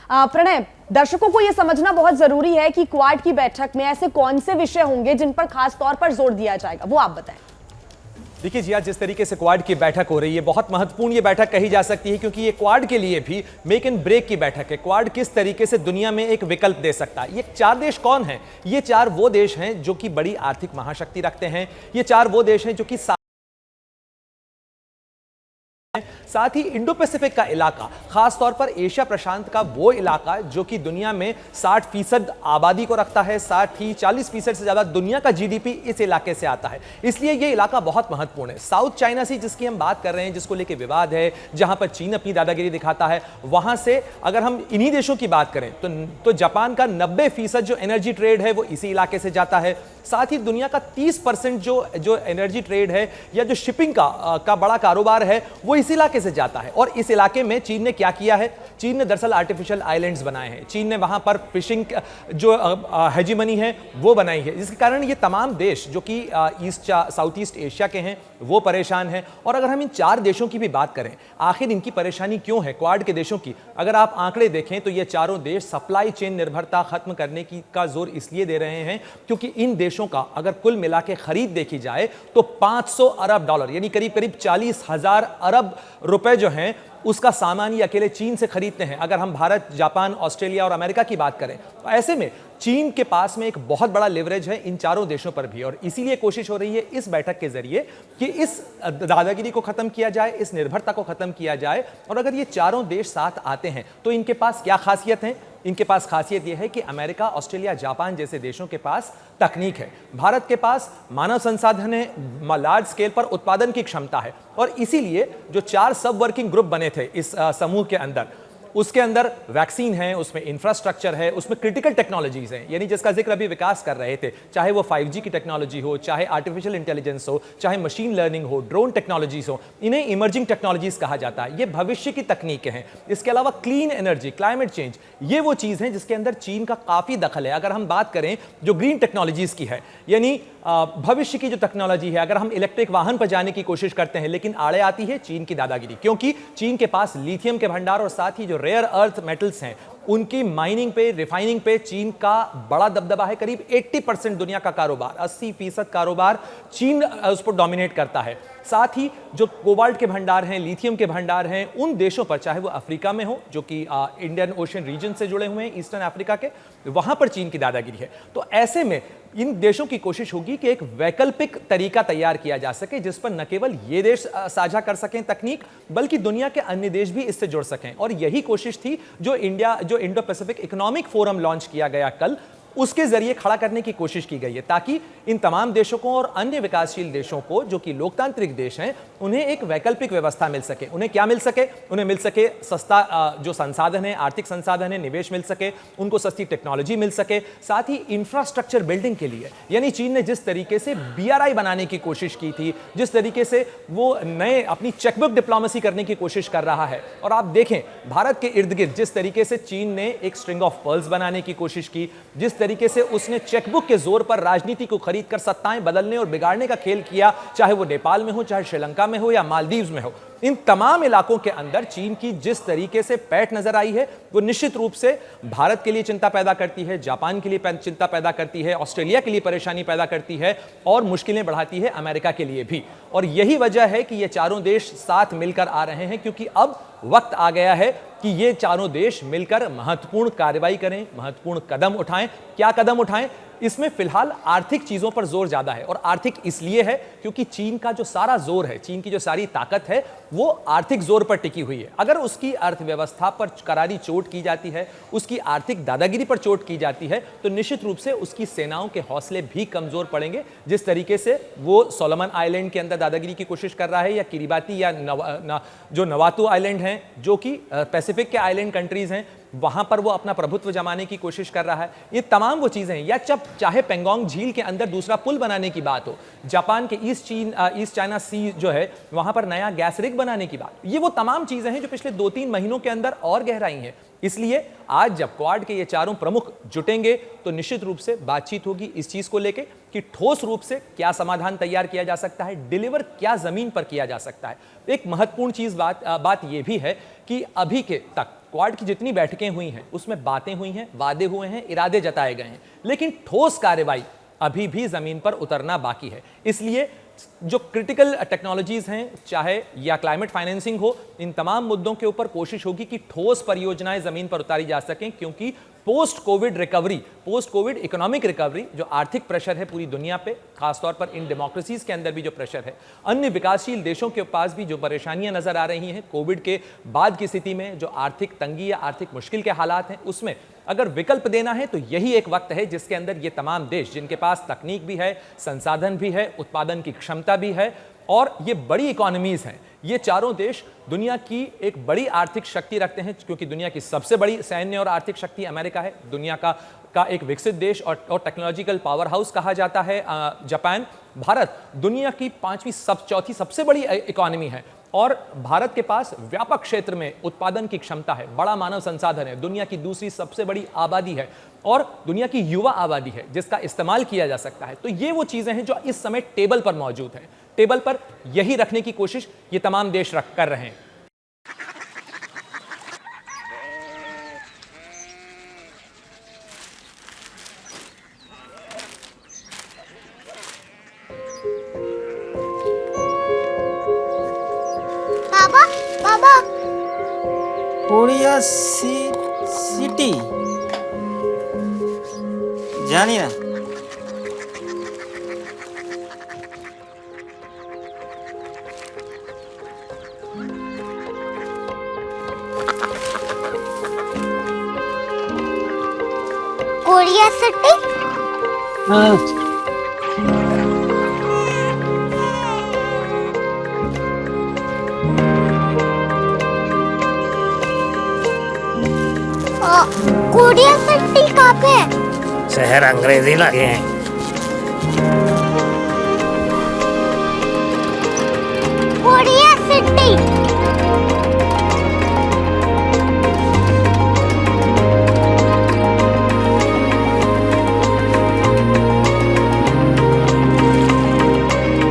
प्रणय, दर्शकों को यह समझना बहुत जरूरी है कि क्वाड की बैठक में ऐसे कौन से विषय होंगे जिन पर खास तौर पर जोर दिया जाएगा, वो आप बताएं। देखिए जी, आज जिस तरीके से क्वाड की बैठक हो रही है, बहुत महत्वपूर्ण ये बैठक कही जा सकती है, क्योंकि ये क्वाड के लिए भी मेक एंड ब्रेक की बैठक है। क्वाड किस तरीके से दुनिया में एक विकल्प दे सकता है। ये चार देश कौन हैं? ये चार वो देश हैं जो कि बड़ी आर्थिक महाशक्ति रखते हैं। ये चार वो देश हैं जो कि साथ ही इंडो पैसिफिक का इलाका, खासतौर पर एशिया प्रशांत का वो इलाका जो कि दुनिया में 60% आबादी को रखता है, साथ ही 40% से ज्यादा दुनिया का जीडीपी इस इलाके से आता है। इसलिए ये इलाका बहुत महत्वपूर्ण है। साउथ चाइना सी जिसकी हम बात कर रहे हैं, जिसको लेकर विवाद है, जहां पर चीन अपनी दादागिरी दिखाता है, वहां से अगर हम इन्हीं देशों की बात करें तो जापान का 90% जो एनर्जी ट्रेड है वो इसी इलाके से जाता है। साथ ही दुनिया का 30% जो एनर्जी ट्रेड है या जो शिपिंग का बड़ा कारोबार है वो इस इलाके से जाता है। और इस इलाके में चीन ने क्या किया है? चीन ने दरअसल आर्टिफिशियल आइलैंड्स बनाए हैं। चीन ने वहां पर फिशिंग जो हेजीमनी है वो बनाई है, जिसके कारण ये तमाम देश जो कि साउथ ईस्ट एशिया के हैं वो परेशान हैं। और अगर हम इन चार देशों की भी बात करें, आखिर इनकी परेशानी क्यों है क्वाड के देशों की, अगर आप आंकड़े देखें तो ये चारों देश सप्लाई चेन निर्भरता खत्म करने की का जोर इसलिए दे रहे हैं क्योंकि इन देशों का अगर कुल मिला के खरीद देखी जाए तो 500 अरब डॉलर यानी करीब करीब 40,000 अरब रुपए जो हैं उसका सामान ये अकेले चीन से खरीदते हैं। अगर हम भारत, जापान, ऑस्ट्रेलिया और अमेरिका की बात करें तो ऐसे में चीन के पास में एक बहुत बड़ा लेवरेज है इन चारों देशों पर भी। और इसीलिए कोशिश हो रही है इस बैठक के जरिए कि इस दादागिरी को खत्म किया जाए, इस निर्भरता को खत्म किया जाए। और अगर ये चारों देश साथ आते हैं तो इनके पास क्या खासियत है? इनके पास खासियत यह है कि अमेरिका, ऑस्ट्रेलिया, जापान जैसे देशों के पास तकनीक है, भारत के पास मानव संसाधन है, लार्ज स्केल पर उत्पादन की क्षमता है। और इसीलिए जो चार सब वर्किंग ग्रुप बने थे इस समूह के अंदर, उसके अंदर वैक्सीन है, उसमें इंफ्रास्ट्रक्चर है, उसमें क्रिटिकल टेक्नोलॉजीज हैं, यानी जिसका जिक्र अभी विकास कर रहे थे, चाहे वो 5G की टेक्नोलॉजी हो, चाहे आर्टिफिशियल इंटेलिजेंस हो, चाहे मशीन लर्निंग हो, ड्रोन टेक्नोलॉजीज हो, इन्हें इमर्जिंग टेक्नोलॉजीज कहा जाता है। ये भविष्य की तकनीकें हैं। इसके अलावा क्लीन एनर्जी, क्लाइमेट चेंज, ये वो चीज है जिसके अंदर चीन का काफी दखल है। अगर हम बात करें जो ग्रीन टेक्नोलॉजीज की है, यानी भविष्य की जो टेक्नोलॉजी है, अगर हम इलेक्ट्रिक वाहन पर जाने की कोशिश करते हैं लेकिन आड़े आती है चीन की दादागिरी, क्योंकि चीन के पास लिथियम के भंडार और साथ ही जो रेयर अर्थ मेटल्स हैं उनकी माइनिंग पे, रिफाइनिंग पे चीन का बड़ा दबदबा है। करीब 80% दुनिया का कारोबार, 80% कारोबार चीन उस पर डोमिनेट करता है। साथ ही जो कोबाल्ट के भंडार हैं, लिथियम के भंडार हैं, उन देशों पर, चाहे वो अफ्रीका में हो जो कि इंडियन ओशन रीजन से जुड़े हुए हैं, ईस्टर्न अफ्रीका के, वहां पर चीन की दादागिरी है। तो ऐसे में इन देशों की कोशिश होगी कि एक वैकल्पिक तरीका तैयार किया जा सके जिस पर न केवल ये देश साझा कर सकें तकनीक, बल्कि दुनिया के अन्य देश भी इससे जुड़ सकें। और यही कोशिश थी जो Indo Pacific economic forum launch किया गया कल, उसके जरिए खड़ा करने की कोशिश की गई है, ताकि इन तमाम देशों को और अन्य विकासशील देशों को जो कि लोकतांत्रिक देश हैं उन्हें एक वैकल्पिक व्यवस्था मिल सके। उन्हें क्या मिल सके? उन्हें मिल सके सस्ता जो संसाधन है, आर्थिक संसाधन है, निवेश मिल सके, उनको सस्ती टेक्नोलॉजी मिल सके, साथ ही इंफ्रास्ट्रक्चर बिल्डिंग के लिए, यानी चीन ने जिस तरीके से BRI बनाने की कोशिश की थी, जिस तरीके से वो नए अपनी चेकबुक डिप्लोमेसी करने की कोशिश कर रहा है। और आप देखें भारत के इर्द गिर्द जिस तरीके से चीन ने एक स्ट्रिंग ऑफ पर्ल्स बनाने की कोशिश की, जिस तरीके से उसने चेकबुक के जोर पर राजनीति को खरीद कर सत्ताएं बदलने और बिगाड़ने का खेल किया, चाहे वो नेपाल में हो, चाहे श्रीलंका में हो या मालदीव्स में हो, इन तमाम इलाकों के अंदर चीन की जिस तरीके से पैठ नजर आई है वो निश्चित रूप से भारत के लिए चिंता पैदा करती है, जापान के लिए चिंता पैदा करती है, ऑस्ट्रेलिया के लिए परेशानी पैदा करती है और मुश्किलें बढ़ाती है अमेरिका के लिए भी। और यही वजह है कि ये चारों देश साथ मिलकर आ रहे हैं, क्योंकि अब वक्त आ गया है कि ये चारों देश मिलकर महत्वपूर्ण कार्रवाई करें, महत्वपूर्ण कदम उठाएं। क्या कदम उठाएं? इसमें फिलहाल आर्थिक चीजों पर जोर ज्यादा है, और आर्थिक इसलिए है क्योंकि चीन का जो सारा जोर है, चीन की जो सारी ताकत है वो आर्थिक जोर पर टिकी हुई है। अगर उसकी अर्थव्यवस्था पर करारी चोट की जाती है, उसकी आर्थिक दादागिरी पर चोट की जाती है, तो निश्चित रूप से उसकी सेनाओं के हौसले भी कमजोर पड़ेंगे। जिस तरीके से वो सोलोमन आइलैंड के अंदर दादागिरी की कोशिश कर रहा है, या किरिबाती या जो नवातु आइलैंड हैं जो कि पैसिफिक के आइलैंड कंट्रीज हैं, वहां पर वो अपना प्रभुत्व जमाने की कोशिश कर रहा है। ये तमाम वो चीजें हैं, या चाहे पेंगोंग झील के अंदर दूसरा पुल बनाने की बात हो, जापान के ईस्ट चाइना सी जो है वहां पर नया गैस रिग बनाने की बात, ये वो तमाम चीजें हैं जो पिछले 2-3 महीनों के अंदर और गहराई हैं। इसलिए आज जब क्वाड के ये चारों प्रमुख जुटेंगे तो निश्चित रूप से बातचीत होगी इस चीज को लेकर कि ठोस रूप से क्या समाधान तैयार किया जा सकता है, डिलीवर क्या जमीन पर किया जा सकता है। एक महत्वपूर्ण चीज बात यह भी है कि अभी के तक क्वाड की जितनी बैठकें हुई हैं उसमें बातें हुई हैं, वादे हुए हैं, इरादे जताए गए हैं, लेकिन ठोस कार्रवाई अभी भी जमीन पर उतरना बाकी है। इसलिए जो क्रिटिकल टेक्नोलॉजीज हैं, चाहे या क्लाइमेट फाइनेंसिंग हो, इन तमाम मुद्दों के ऊपर कोशिश होगी कि ठोस परियोजनाएं जमीन पर उतारी जा सकें, क्योंकि post Covid recovery, post Covid economic recovery, जो आर्थिक प्रेशर है पूरी दुनिया पे, खासतौर पर इन डेमोक्रेसीज के अंदर भी जो प्रेशर है, अन्य विकासशील देशों के पास भी जो परेशानियां नजर आ रही हैं कोविड के बाद की स्थिति में, जो आर्थिक तंगी या आर्थिक मुश्किल के हालात हैं, उसमें अगर विकल्प देना है तो यही एक वक्त है जिसके अंदर ये तमाम देश, जिनके पास तकनीक भी है, संसाधन भी है, उत्पादन की क्षमता भी है और ये बड़ी इकोनॉमीज हैं, ये चारों देश दुनिया की एक बड़ी आर्थिक शक्ति रखते हैं, क्योंकि दुनिया की सबसे बड़ी सैन्य और आर्थिक शक्ति अमेरिका है, दुनिया का एक विकसित देश और टेक्नोलॉजिकल पावर हाउस कहा जाता है जापान। भारत दुनिया की चौथी सबसे बड़ी इकोनॉमी है और भारत के पास व्यापक क्षेत्र में उत्पादन की क्षमता है, बड़ा मानव संसाधन है, दुनिया की दूसरी सबसे बड़ी आबादी है और दुनिया की युवा आबादी है जिसका इस्तेमाल किया जा सकता है। तो ये वो चीजें हैं जो इस समय टेबल पर मौजूद हैं। टेबल पर यही रखने की कोशिश ये तमाम देश कर रहे हैं। बाबा बाबा कोरिया सिटी जानी ना। कोरिया सिटी कोरिया सिटी कहाँ पे है? शहर अंग्रेजी लगे हैं। कोरिया सिटी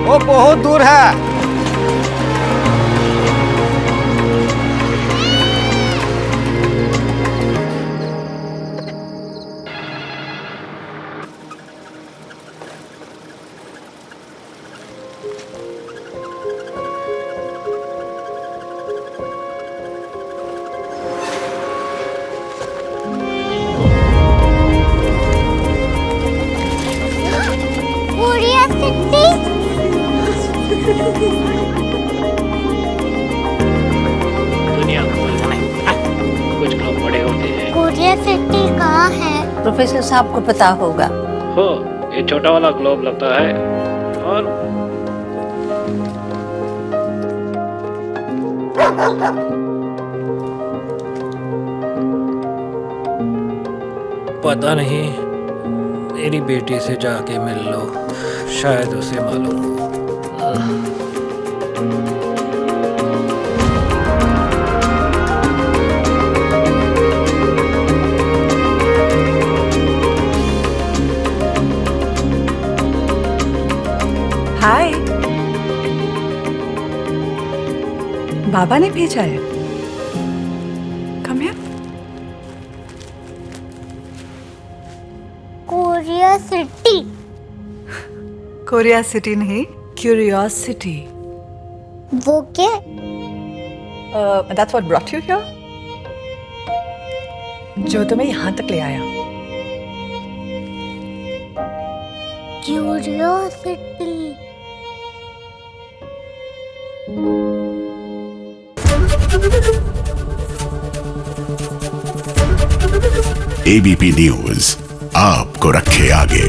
वो बहुत दूर है। कोरिया सिटी दुनिया को नहीं, कुछ लोग बड़े होते हैं। कोरिया सिटी कहाँ है? प्रोफेसर साहब को पता होगा। हो, ये छोटा वाला ग्लोब लगता है और पता नहीं, मेरी बेटी से जाके मिल लो, शायद उसे मालूम हो। हाय, बाबा ने भेजा है। Come here. Korea city Korea city नहीं, क्यूरियोसिटी। वो क्या? That's what brought you here, जो तुम्हें यहाँ तक ले आया। क्यूरियोसिटी एबीपी न्यूज आपको रखे आगे।